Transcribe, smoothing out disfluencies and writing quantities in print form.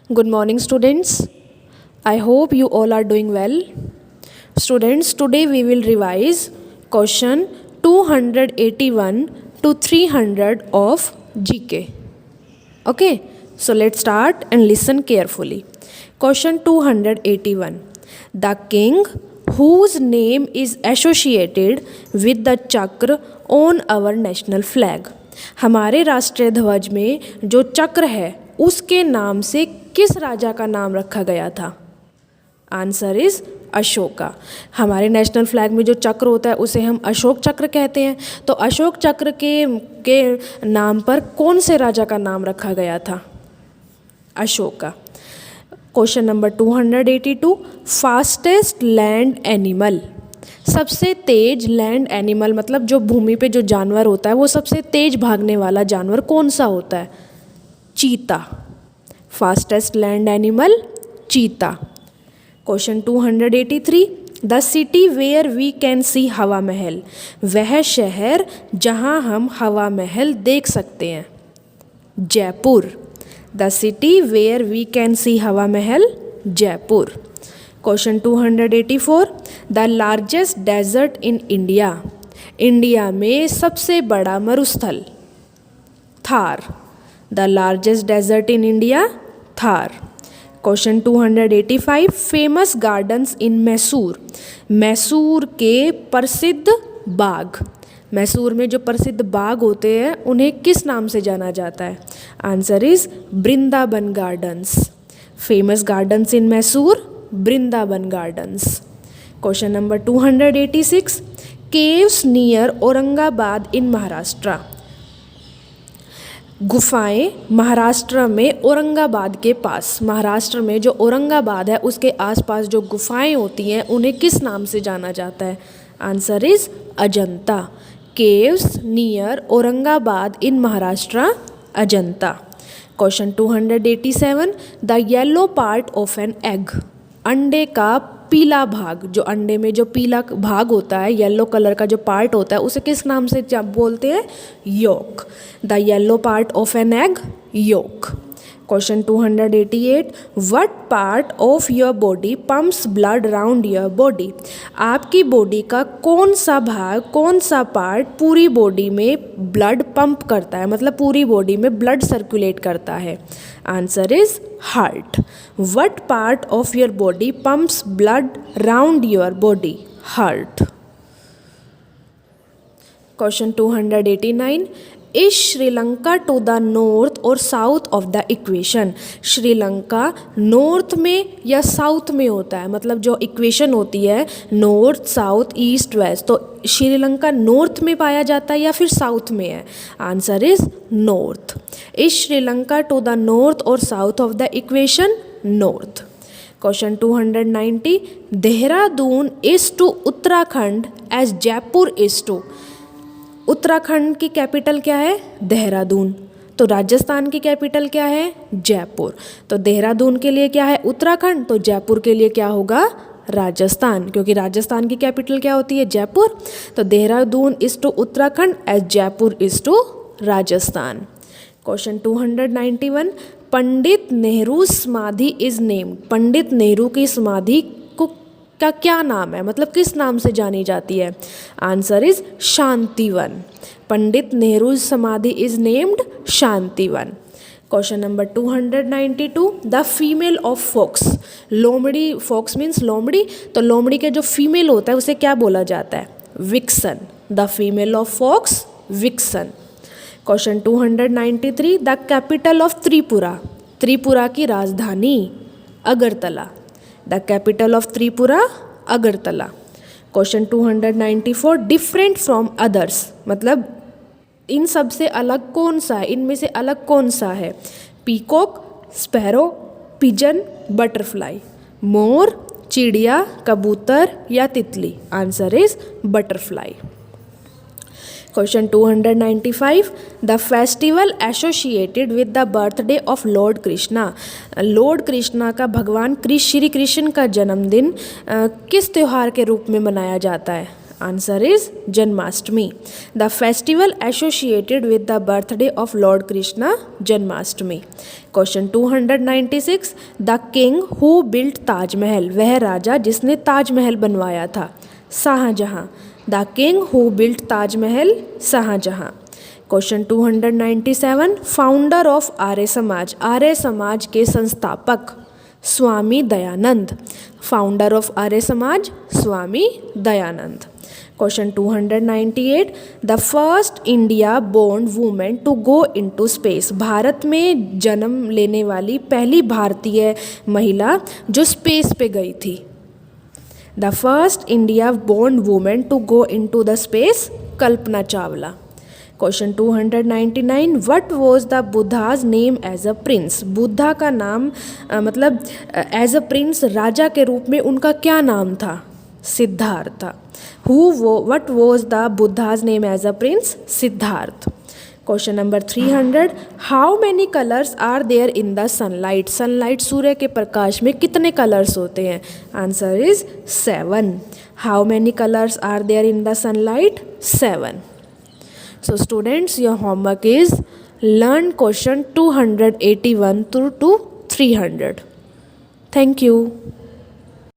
Good morning, students. I hope you all are doing well. Students, today we will revise question 281 to 300 of GK. Okay, so let's start and listen carefully. Question 281. The king whose name is associated with the चक्र on our national flag. हमारे राष्ट्रीय ध्वज में जो चक्र है उसके नाम से किस राजा का नाम रखा गया था? Answer is Ashoka. हमारे नेशनल फ्लैग में जो चक्र होता है उसे हम अशोक चक्र कहते हैं। तो अशोक चक्र के नाम पर कौन से राजा का नाम रखा गया था? Ashoka. Question number 282। Fastest land animal. सबसे तेज लैंड एनिमल मतलब जो भूमि पे जो जानवर होता है वो सबसे तेज भागने वाला जानवर कौन सा होता है? Cheetah. Fastest land animal cheetah. Question 283। The city where we can see Hawa Mahal. वह शहर जहां हम हवा महल देख सकते हैं। Jaipur. The city where we can see Hawa Mahal Jaipur. Question 284। The largest desert in India. India में सबसे बड़ा मरुस्थल। Thar. The largest desert in India Thar. Question 285। Famous gardens in Mysore. Mysore के प्रसिद्ध बाग। मैसूर में जो प्रसिद्ध बाग होते हैं उन्हें किस नाम से जाना जाता है? Answer is Vrindavan gardens. Famous gardens in Mysore Vrindavan gardens. Question number 286। Caves near Aurangabad in Maharashtra. गुफाएं महाराष्ट्र में औरंगाबाद के पास। महाराष्ट्र में जो औरंगाबाद है उसके आसपास जो गुफाएं होती हैं उन्हें किस नाम से जाना जाता है? Answer is Ajanta. Caves near Aurangabad in Maharashtra Ajanta. Question 287। The yellow part of an egg. अंडे का पीला भाग। जो अंडे में जो पीला भाग होता है येलो कलर का जो पार्ट होता है उसे किस नाम से बोलते हैं? Yolk. The yellow part of an egg yolk. Question 288। What part of your body pumps blood round your body. आपकी बॉडी का कौन सा भाग कौन सा पार्ट पूरी बॉडी में ब्लड पंप करता है मतलब पूरी बॉडी में ब्लड सर्कुलेट करता है? Answer is heart. What part of your body pumps blood round your body? Heart. Question 289। Is Sri Lanka to the north और south of the equation. Sri Lanka north में या साउथ में होता है मतलब जो इक्वेशन होती है नॉर्थ साउथ ईस्ट वेस्ट तो श्रीलंका नॉर्थ में पाया जाता है या फिर साउथ में है? Answer is north. Is Sri Lanka to the north और south of the equation? North. Question 290। Dehradun is to Uttarakhand as Jaipur is to. Uttarakhand की कैपिटल क्या है? देहरादून। तो राजस्थान की कैपिटल क्या है? जयपुर। तो देहरादून के लिए क्या है? उत्तराखंड। तो जयपुर के लिए क्या होगा? राजस्थान, क्योंकि राजस्थान की कैपिटल क्या होती है? जयपुर। तो Dehradun is to Uttarakhand as Jaipur is to Rajasthan. Question 291। Pandit Nehru समाधि इज नेम्ड। पंडित नेहरू की समाधि का क्या नाम है मतलब किस नाम से जानी जाती है? Answer is Shantivan. पंडित नेहरू समाधि is named Shantivan. Question number 292। The female of fox. लोमड़ी। फॉक्स मीन्स लोमड़ी। तो लोमड़ी के जो फीमेल होता है उसे क्या बोला जाता है? Vixen. The female of fox vixen. Question 293। The capital of Tripura. Tripura की राजधानी? Agartala. The capital of Tripura Agartala. Question 294। Different from others मतलब इन सब से अलग कौन सा है? इनमें से अलग कौन सा है? Peacock, sparrow, pigeon, butterfly. मोर, चिड़िया, कबूतर या तितली? Answer is butterfly. Question 295। The festival associated with the birthday of Lord Krishna. Lord Krishna का भगवान श्री कृष्ण का जन्मदिन किस त्यौहार के रूप में मनाया जाता है? Answer is Janmashtami. The festival associated with the birthday of Lord Krishna, Janmashtami. Question 296. The king who built Taj Mahal. वह राजा जिसने ताज महल बनवाया था. Shah Jahan. The king who built Taj Mahal, Shah Jahan. Question 297. Founder of Arya Samaj. Arya Samaj के संस्थापक Swami Dayanand. Founder of Arya Samaj Swami Dayanand. Question 298. The first India born women to go into space. भारत में जन्म लेने वाली पहली भारतीय महिला जो स्पेस पे गई थी. The first India born women to go into the space, Kalpana Chawla. Question 299. What was the Buddha's name as a prince. Buddha का नाम मतलब एज अ प्रिंस राजा के रूप में उनका क्या नाम था. Siddhartha. What was the Buddha's name as a prince. Siddhartha. Question number 300. How many colours are there in the sunlight. Sunlight सूर्य के प्रकाश में कितने कलर्स होते हैं. Answer is 7. How many colours are there in the sunlight. 7. So students, your homework is learn question 281 to 300. Thank you.